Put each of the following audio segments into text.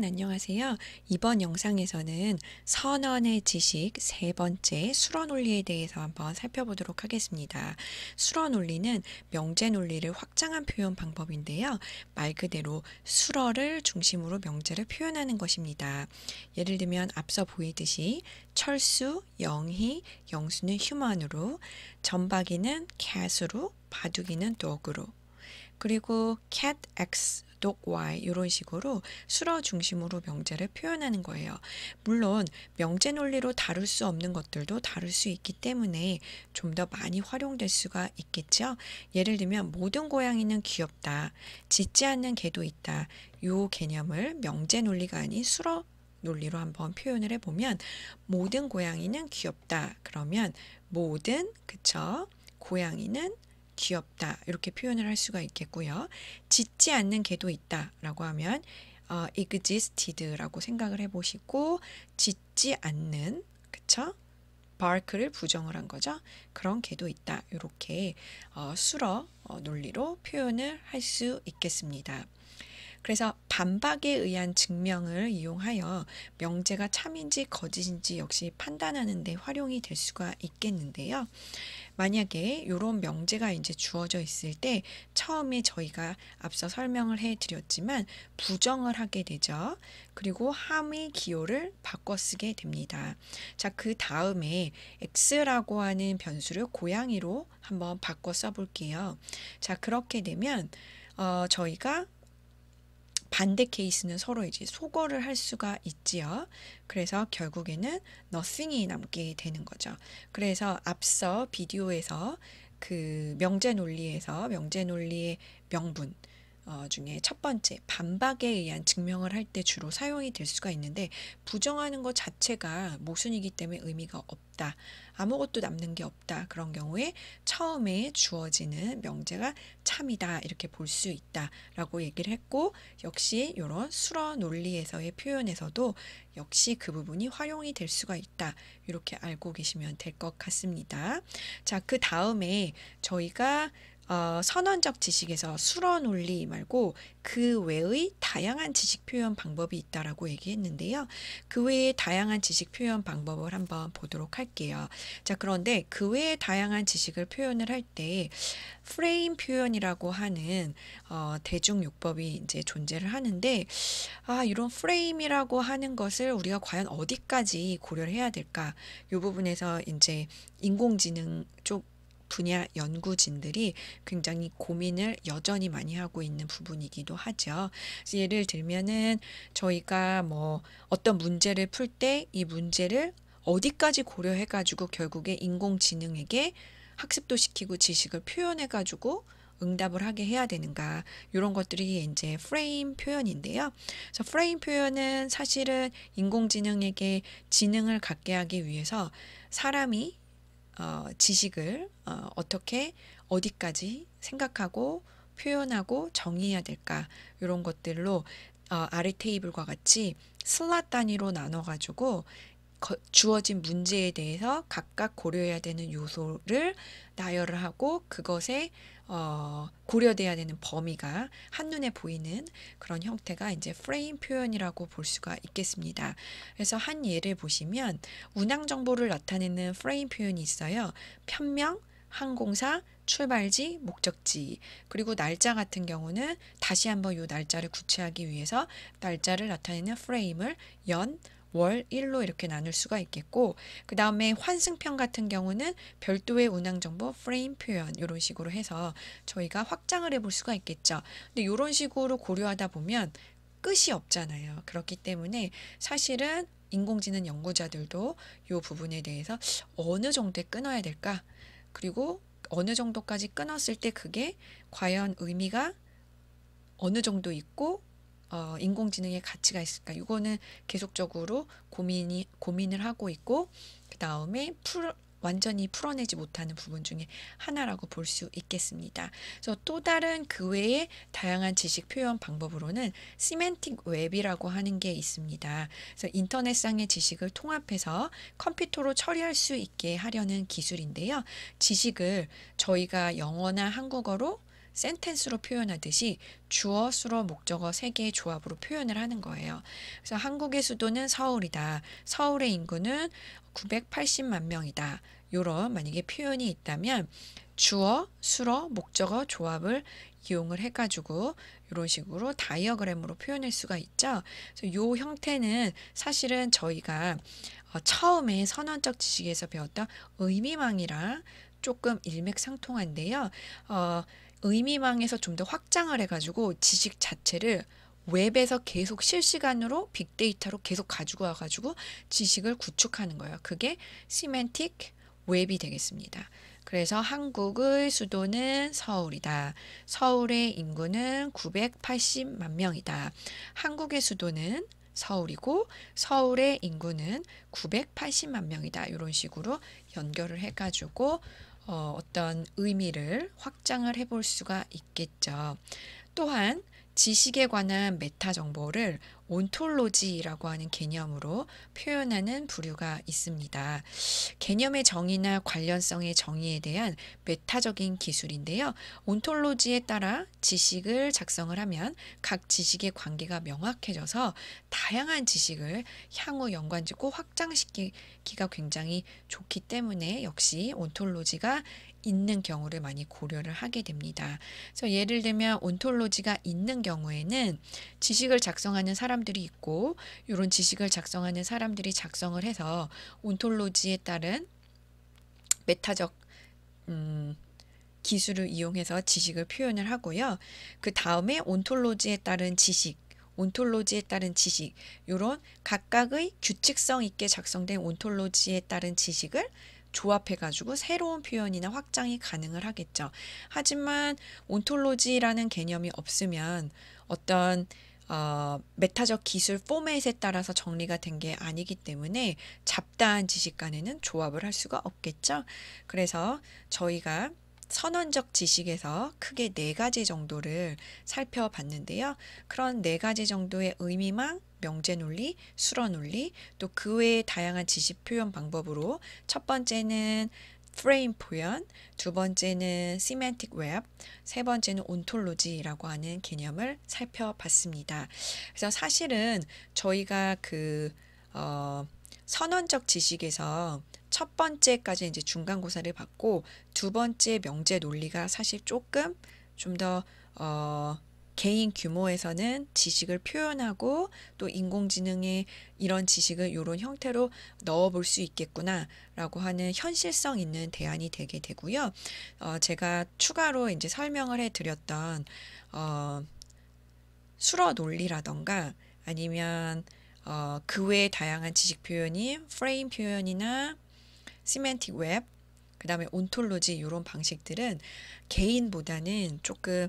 안녕하세요. 이번 영상에서는 선언의 지식 세 번째 수러 논리에 대해서 한번 살펴보도록 하겠습니다. 수러 논리는 명제 논리를 확장한 표현 방법인데요. 말 그대로 수러를 중심으로 명제를 표현하는 것입니다. 예를 들면 앞서 보이듯이 철수, 영희, 영수는 휴먼으로, 점박이는 cat으로, 바둑이는 dog으로, 그리고 cat x, dog y 이런 식으로 수러 중심으로 명제를 표현하는 거예요. 물론 명제 논리로 다룰 수 없는 것들도 다룰 수 있기 때문에 좀 더 많이 활용될 수가 있겠죠. 예를 들면 모든 고양이는 귀엽다, 짖지 않는 개도 있다. 이 개념을 명제 논리가 아닌 수러 논리로 한번 표현을 해보면 모든 고양이는 귀엽다. 그러면 모든, 그쵸? 고양이는 귀엽다 이렇게 표현을 할 수가 있겠고요. 짖지 않는 개도 있다라고 하면 existed라고 생각을 해보시고 짖지 않는, 그쵸? bark를 부정을 한 거죠. 그런 개도 있다. 이렇게 수러 논리로 표현을 할 수 있겠습니다. 그래서 반박에 의한 증명을 이용하여 명제가 참인지 거짓인지 역시 판단하는 데 활용이 될 수가 있겠는데요. 만약에 이런 명제가 이제 주어져 있을 때 처음에 저희가 앞서 설명을 해 드렸지만 부정을 하게 되죠. 그리고 함의 기호를 바꿔 쓰게 됩니다. 자, 그 다음에 x라고 하는 변수를 고양이로 한번 바꿔 써 볼게요. 자, 그렇게 되면 저희가 반대 케이스는 서로 이제 소거를 할 수가 있지요. 그래서 결국에는 nothing이 남게 되는 거죠. 그래서 앞서 비디오에서 그 명제 논리의 명분 중에 첫 번째 반박에 의한 증명을 할 때 주로 사용이 될 수가 있는데 부정하는 것 자체가 모순이기 때문에 의미가 없다. 아무것도 남는 게 없다. 그런 경우에 처음에 주어지는 명제가 참이다. 이렇게 볼 수 있다라고 얘기를 했고 역시 이런 수러 논리에서의 표현에서도 역시 그 부분이 활용이 될 수가 있다. 이렇게 알고 계시면 될 것 같습니다. 자, 그 다음에 저희가 선언적 지식에서 수러 논리 말고 그 외의 다양한 지식 표현 방법이 있다라고 얘기했는데요. 그 외의 다양한 지식 표현 방법을 한번 보도록 할게요. 자, 그런데 그 외의 다양한 지식을 표현을 할 때 프레임 표현이라고 하는 대중요법이 이제 존재를 하는데 이런 프레임이라고 하는 것을 우리가 과연 어디까지 고려를 해야 될까? 이 부분에서 이제 인공지능 쪽 분야 연구진들이 굉장히 고민을 여전히 많이 하고 있는 부분이기도 하죠. 그래서 예를 들면은 저희가 뭐 어떤 문제를 풀 때 이 문제를 어디까지 고려해가지고 결국에 인공지능에게 학습도 시키고 지식을 표현해가지고 응답을 하게 해야 되는가 이런 것들이 이제 프레임 표현인데요. 그래서 프레임 표현은 사실은 인공지능에게 지능을 갖게 하기 위해서 사람이 지식을 어떻게 어디까지 생각하고 표현하고 정의해야 될까 이런 것들로 아래 테이블과 같이 슬롯 단위로 나눠가지고 주어진 문제에 대해서 각각 고려해야 되는 요소를 나열을 하고 그것에 고려돼야 되는 범위가 한눈에 보이는 그런 형태가 이제 프레임 표현이라고 볼 수가 있겠습니다. 그래서 한 예를 보시면 운항 정보를 나타내는 프레임 표현이 있어요. 편명, 항공사, 출발지, 목적지, 그리고 날짜 같은 경우는 다시 한번 이 날짜를 구체하기 위해서 날짜를 나타내는 프레임을 연, 월, 일로 이렇게 나눌 수가 있겠고 그 다음에 환승편 같은 경우는 별도의 운항정보 프레임 표현 이런 식으로 해서 저희가 확장을 해볼 수가 있겠죠. 근데 이런 식으로 고려하다 보면 끝이 없잖아요. 그렇기 때문에 사실은 인공지능 연구자들도 이 부분에 대해서 어느 정도에 끊어야 될까? 그리고 어느 정도까지 끊었을 때 그게 과연 의미가 어느 정도 있고 인공지능의 가치가 있을까? 이거는 계속적으로 고민을 하고 있고 그 다음에 완전히 풀어내지 못하는 부분 중에 하나라고 볼 수 있겠습니다. 그래서 또 다른 그 외의 다양한 지식 표현 방법으로는 시멘틱 웹이라고 하는 게 있습니다. 그래서 인터넷상의 지식을 통합해서 컴퓨터로 처리할 수 있게 하려는 기술인데요. 지식을 저희가 영어나 한국어로 센텐스로 표현하듯이 주어, 수로, 목적어 세 개의 조합으로 표현을 하는 거예요. 그래서 한국의 수도는 서울이다. 서울의 인구는 980만 명이다. 요런 만약에 표현이 있다면 주어, 수로, 목적어 조합을 이용을 해가지고 이런 식으로 다이어그램으로 표현할 수가 있죠. 그래서 요 형태는 사실은 저희가 처음에 선언적 지식에서 배웠던 의미망이랑 조금 일맥상통한데요. 의미망에서 좀 더 확장을 해가지고 지식 자체를 웹에서 계속 실시간으로 빅데이터로 계속 가지고 와가지고 지식을 구축하는 거예요. 그게 시멘틱 웹이 되겠습니다. 그래서 한국의 수도는 서울이다. 서울의 인구는 980만 명이다. 한국의 수도는 서울이고 서울의 인구는 980만 명이다. 이런 식으로 연결을 해가지고 어떤 의미를 확장을 해볼 수가 있겠죠. 또한 지식에 관한 메타 정보를 온톨로지라고 하는 개념으로 표현하는 부류가 있습니다. 개념의 정의나 관련성의 정의에 대한 메타적인 기술인데요. 온톨로지에 따라 지식을 작성을 하면 각 지식의 관계가 명확해져서 다양한 지식을 향후 연관짓고 확장시키기가 굉장히 좋기 때문에 역시 온톨로지가 있는 경우를 많이 고려를 하게 됩니다. 그래서 예를 들면 온톨로지가 있는 경우에는 지식을 작성하는 사람들이 있고 이런 지식을 작성하는 사람들이 작성을 해서 온톨로지에 따른 메타적 기술을 이용해서 지식을 표현을 하고요. 그 다음에 온톨로지에 따른 지식 이런 각각의 규칙성 있게 작성된 온톨로지에 따른 지식을 조합해가지고 새로운 표현이나 확장이 가능을 하겠죠. 하지만 온톨로지라는 개념이 없으면 어떤 메타적 기술 포맷에 따라서 정리가 된 게 아니기 때문에 잡다한 지식 간에는 조합을 할 수가 없겠죠. 그래서 저희가 선언적 지식에서 크게 4가지 정도를 살펴봤는데요. 그런 4가지 정도의 의미망, 명제논리, 수어논리, 또 그 외의 다양한 지식 표현 방법으로 첫 번째는 프레임 표현, 두 번째는 시멘틱 웹, 세 번째는 온톨로지라고 하는 개념을 살펴봤습니다. 그래서 사실은 저희가 선언적 지식에서 첫 번째까지 이제 중간고사를 받고 두 번째 명제 논리가 사실 조금 좀 더 개인 규모에서는 지식을 표현하고 또 인공지능에 이런 지식을 이런 형태로 넣어볼 수 있겠구나라고 하는 현실성 있는 대안이 되게 되고요. 제가 추가로 이제 설명을 해드렸던 수어 논리라던가 아니면 그 외의 다양한 지식 표현인 프레임 표현이나 시멘틱 웹, 그 다음에 온톨로지 이런 방식들은 개인보다는 조금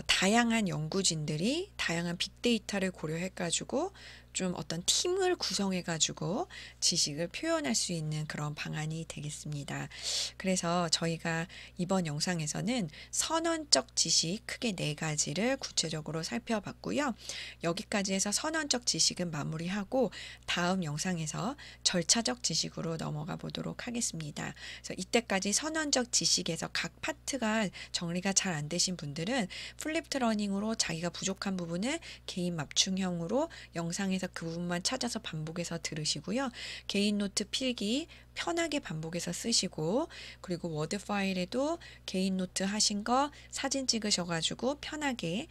다양한 연구진들이 다양한 빅데이터를 고려해가지고 좀 어떤 팀을 구성해가지고 지식을 표현할 수 있는 그런 방안이 되겠습니다. 그래서 저희가 이번 영상에서는 선언적 지식 크게 4가지를 구체적으로 살펴봤고요. 여기까지 해서 선언적 지식은 마무리하고 다음 영상에서 절차적 지식으로 넘어가 보도록 하겠습니다. 그래서 이때까지 선언적 지식에서 각 파트가 정리가 잘 안 되신 분들은 플립드 러닝으로 자기가 부족한 부분을 개인 맞춤형으로 영상에서 그 부분만 찾아서 반복해서 들으시고요. 개인 노트 필기 편하게 반복해서 쓰시고 그리고 워드 파일에도 개인 노트 하신 거 사진 찍으셔가지고 편하게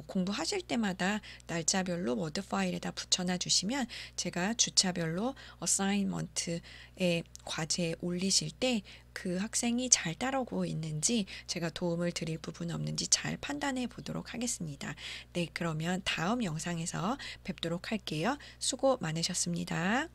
공부하실 때마다 날짜별로 워드 파일에다 붙여놔 주시면 제가 주차별로 어사인먼트에 과제에 올리실 때 그 학생이 잘 따라오고 있는지 제가 도움을 드릴 부분 없는지 잘 판단해 보도록 하겠습니다. 네, 그러면 다음 영상에서 뵙도록 할게요. 수고 많으셨습니다.